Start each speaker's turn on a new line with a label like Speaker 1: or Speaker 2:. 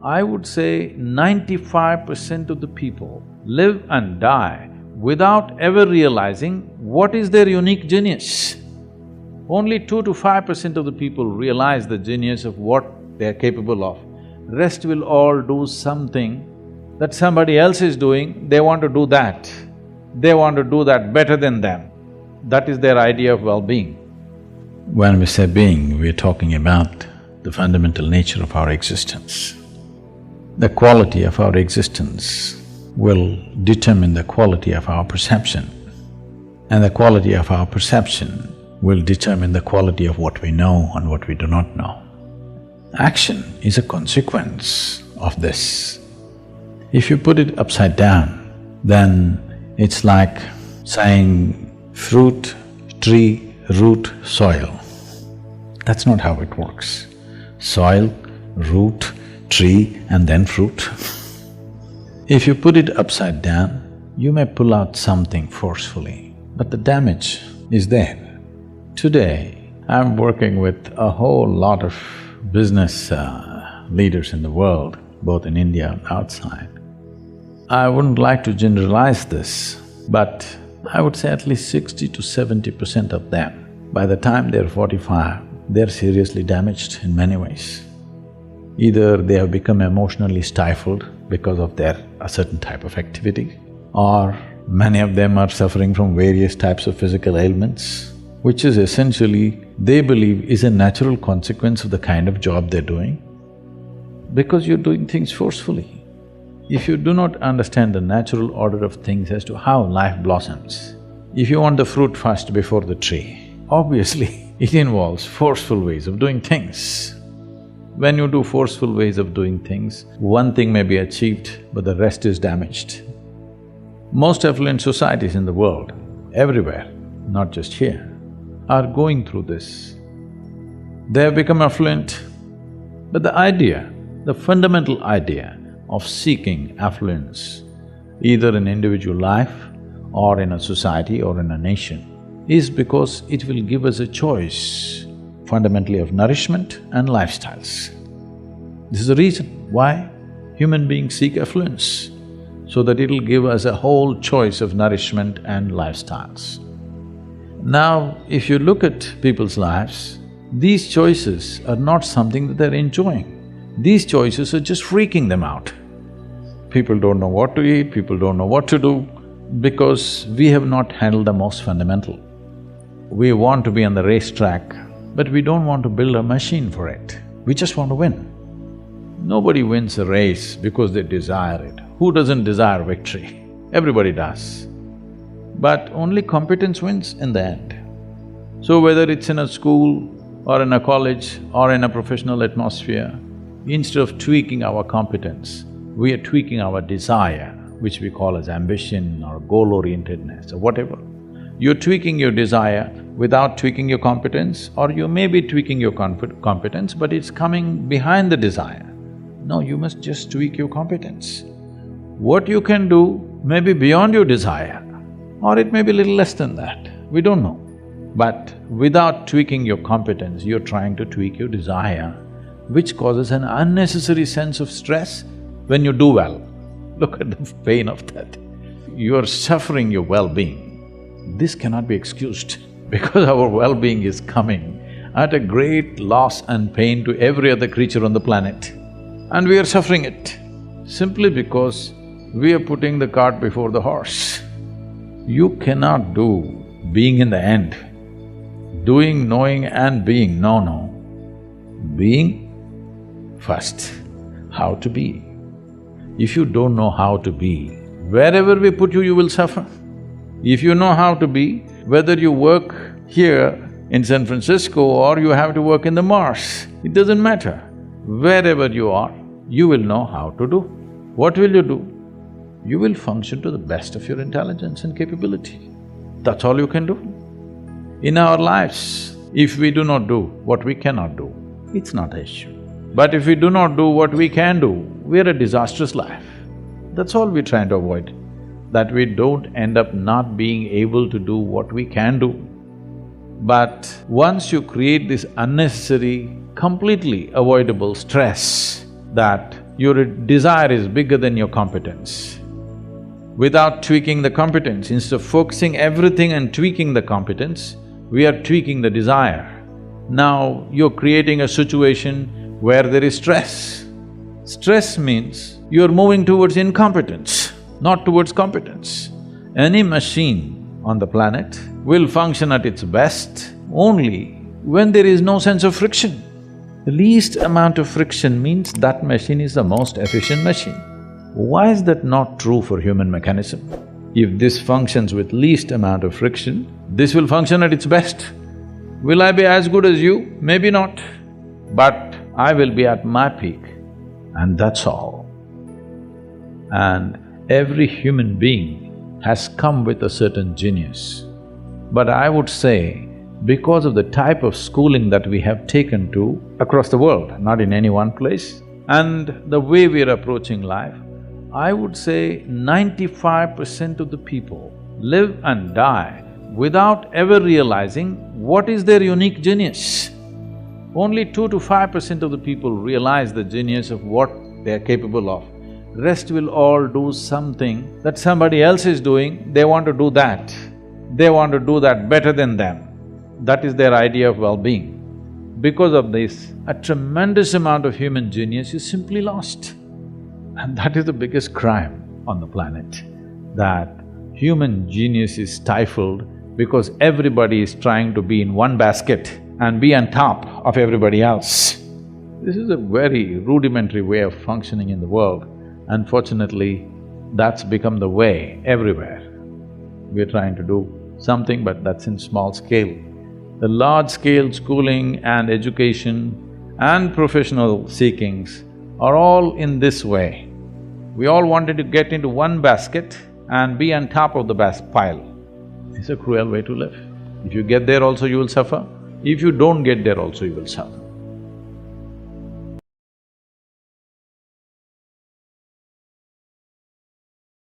Speaker 1: I would say 95% of the people live and die without ever realizing what is their unique genius. Only 2 to 5% of the people realize the genius of what they're capable of. Rest will all do something that somebody else is doing, they want to do that. They want to do that better than them. That is their idea of well-being. When we say being, we're talking about the fundamental nature of our existence. The quality of our existence will determine the quality of our perception, and the quality of our perception will determine the quality of what we know and what we do not know. Action is a consequence of this. If you put it upside down, then it's like saying fruit, tree, root, soil. That's not how it works. Soil, root, tree and then fruit. If you put it upside down, you may pull out something forcefully, but the damage is there. Today, I'm working with a whole lot of business leaders in the world, both in India and outside. I wouldn't like to generalize this, but I would say at least 60 to 70% of them, by the time they're 45, they're seriously damaged in many ways. Either they have become emotionally stifled because of a certain type of activity, or many of them are suffering from various types of physical ailments, which is essentially, they believe, is a natural consequence of the kind of job they're doing, because you're doing things forcefully. If you do not understand the natural order of things as to how life blossoms, if you want the fruit first before the tree, obviously it involves forceful ways of doing things. When you do forceful ways of doing things, one thing may be achieved, but the rest is damaged. Most affluent societies in the world, everywhere, not just here, are going through this. They have become affluent, but the fundamental idea of seeking affluence, either in individual life or in a society or in a nation, is because it will give us a choice, fundamentally of nourishment and lifestyles. This is the reason why human beings seek affluence, so that it'll give us a whole choice of nourishment and lifestyles. Now, if you look at people's lives, these choices are not something that they're enjoying. These choices are just freaking them out. People don't know what to eat, people don't know what to do, because we have not handled the most fundamental. We want to be on the racetrack, but we don't want to build a machine for it. We just want to win. Nobody wins a race because they desire it. Who doesn't desire victory? Everybody does. But only competence wins in the end. So whether it's in a school or in a college or in a professional atmosphere, instead of tweaking our competence, we are tweaking our desire, which we call as ambition or goal-orientedness or whatever. You're tweaking your desire without tweaking your competence, or you may be tweaking your competence, but it's coming behind the desire. No, you must just tweak your competence. What you can do may be beyond your desire, or it may be a little less than that, we don't know. But without tweaking your competence, you're trying to tweak your desire, which causes an unnecessary sense of stress when you do well. Look at the pain of that. You're suffering your well-being. This cannot be excused because our well-being is coming at a great loss and pain to every other creature on the planet. And we are suffering it simply because we are putting the cart before the horse. You cannot do being in the end, doing, knowing and being, no. Being first, how to be. If you don't know how to be, wherever we put you, you will suffer. If you know how to be, whether you work here in San Francisco or you have to work in the Mars, it doesn't matter. Wherever you are, you will know how to do. What will you do? You will function to the best of your intelligence and capability. That's all you can do. In our lives, if we do not do what we cannot do, it's not an issue. But if we do not do what we can do, we're a disastrous life. That's all we're trying to avoid, that we don't end up not being able to do what we can do. But once you create this unnecessary, completely avoidable stress that Your desire is bigger than your competence. Without tweaking the competence, instead of focusing everything and tweaking the competence, we are tweaking the desire. Now you're creating a situation where there is stress. Stress means you're moving towards incompetence, not towards competence. Any machine on the planet will function at its best only when there is no sense of friction. The least amount of friction means that machine is the most efficient machine. Why is that not true for human mechanism? If this functions with least amount of friction, this will function at its best. Will I be as good as you? Maybe not. But I will be at my peak, and that's all. And every human being has come with a certain genius. But I would say, because of the type of schooling that we have taken to across the world, not in any one place, and the way we're approaching life, I would say 95% of the people live and die without ever realizing what is their unique genius. Only 2 to 5% of the people realize the genius of what they are capable of. Rest will all do something that somebody else is doing, they want to do that. They want to do that better than them. That is their idea of well-being. Because of this, a tremendous amount of human genius is simply lost. And that is the biggest crime on the planet, that human genius is stifled because everybody is trying to be in one basket and be on top of everybody else. This is a very rudimentary way of functioning in the world. Unfortunately, that's become the way everywhere. We're trying to do something, but that's in small scale. The large-scale schooling and education and professional seekings are all in this way. We all wanted to get into one basket and be on top of the pile. It's a cruel way to live. If you get there also, you will suffer. If you don't get there also, you will suffer.